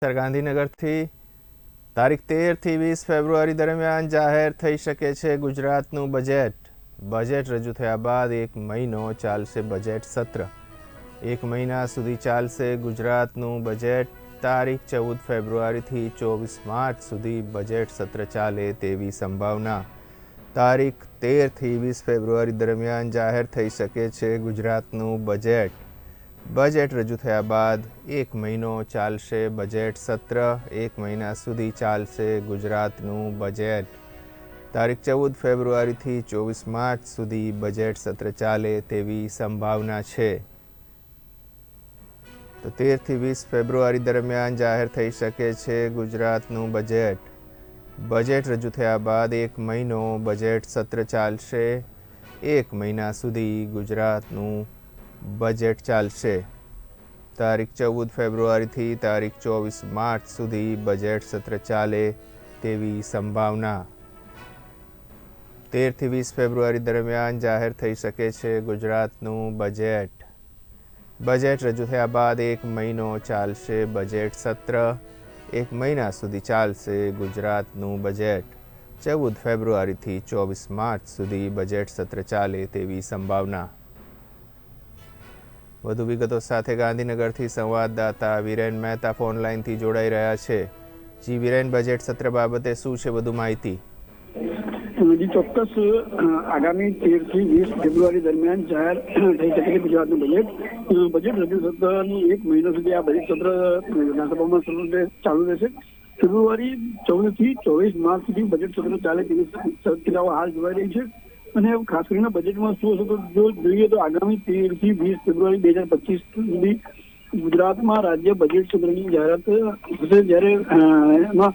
ગાંધીનગરથી તારીખ 13 થી 20 ફેબ્રુઆરી દરમિયાન જાહેર થઈ શકે છે ગુજરાતનું બજેટ. બજેટ રજૂ થયા બાદ એક મહિનો ચાલશે બજેટ સત્ર. એક મહિના સુધી ચાલશે ગુજરાતનું બજેટ. તારીખ 14 ફેબ્રુઆરીથી 24 માર્ચ સુધી બજેટ સત્ર ચાલે તેવી સંભાવના. તારીખ 13 થી 20 ફેબ્રુઆરી દરમિયાન જાહેર થઈ શકે છે ગુજરાતનું બજેટ. બજેટ રજૂ થયા બાદ એક મહિનો ચાલશે બજેટ સત્ર. એક મહિના સુધી ચાલશે ગુજરાતનું બજેટ. તારીખ 14 ફેબ્રુઆરીથી 24 માર્ચ સુધી બજેટ સત્ર ચાલે તેવી સંભાવના છે. તો 13 થી 20 ફેબ્રુઆરી દરમિયાન જાહેર થઈ શકે છે ગુજરાતનું બજેટ. બજેટ રજૂ થયા બાદ એક મહિનો બજેટ સત્ર ચાલશે. એક મહિના સુધી ગુજરાતનું બજેટ ચાલશે. તારીખ 14 ફેબ્રુઆરીથી તારીખ 24 માર્ચ સુધી બજેટ સત્ર ચાલે તેવી સંભાવના. 13 થી 20 ફેબ્રુઆરી દરમિયાન જાહેર થઈ શકે છે ગુજરાતનું બજેટ. બજેટ રજૂ થયા બાદ એક મહિનો ચાલશે બજેટ સત્ર. એક મહિના સુધી ચાલશે ગુજરાતનું બજેટ. 14 ફેબ્રુઆરીથી 24 માર્ચ સુધી બજેટ સત્ર ચાલે તેવી સંભાવના. વધુ વિગતો સાથે ગાંધીનગરથી સંવાદદાતા વિરેન મહેતા ફોનલાઈનથી જોડાઈ રહ્યા છે. જી વિરેન, બજેટ સત્ર બાબતે શું છે વધુ માહિતી? જી ચોક્કસ, આગામી 13 થી 20 ફેબ્રુઆરી દરમિયાન જાહેર થઈ શકે છે ગુજરાતનું બજેટ. બજેટ રજૂ થતાની એક મહિના સુધી આ બજેટ સત્ર વિધાનસભામાં ચાલુ રહેશે. ફેબ્રુઆરી 14 થી 24 માર્ચ સુધી બજેટ સત્ર ચાલે તેવી શક્યતાઓ હાલ જોવાઈ રહી છે. અને ખાસ કરીને બજેટમાં શું હશે તો જો જોઈએ તો આગામી 13 થી 20 ફેબ્રુઆરી 2025 સુધી ગુજરાતમાં રાજ્ય બજેટ સત્રની જાહેરાત થશે. જ્યારે એમાં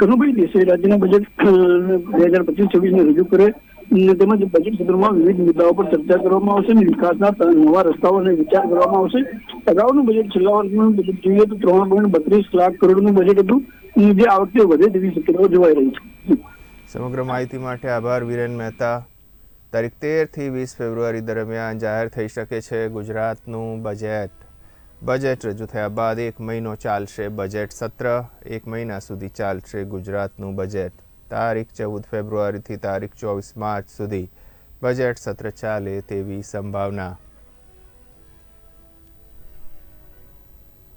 કનુભાઈ દેસાઈ રાજ્યના બજેટ 2025-26 રજૂ કરે તેમજ બજેટ સત્રમાં વિવિધ મુદ્દાઓ પર ચર્ચા કરવામાં આવશે અને વિકાસના નવા રસ્તાઓ અને વિચાર કરવામાં આવશે. અગાઉનું બજેટ છેલ્લા વર્ષનું બજેટ જોઈએ તો 3.32 લાખ કરોડનું બજેટ હતું, જે આ વખતે વધે તેવી શક્યતાઓ જોવાઈ રહી છે. સમગ્ર માહિતી માટે આભાર વિરેન મહેતા. તારીખ 13 થી 20 ફેબ્રુઆરી દરમિયાન જાહેર થઈ શકે છે ગુજરાતનું બજેટ. બજેટ રજૂ થયા બાદ એક મહિનો ચાલશે બજેટ સત્ર. એક મહિના સુધી ચાલશે ગુજરાતનું બજેટ. તારીખ 14 ફેબ્રુઆરીથી તારીખ 24 માર્ચ સુધી બજેટ સત્ર ચાલે તેવી સંભાવના.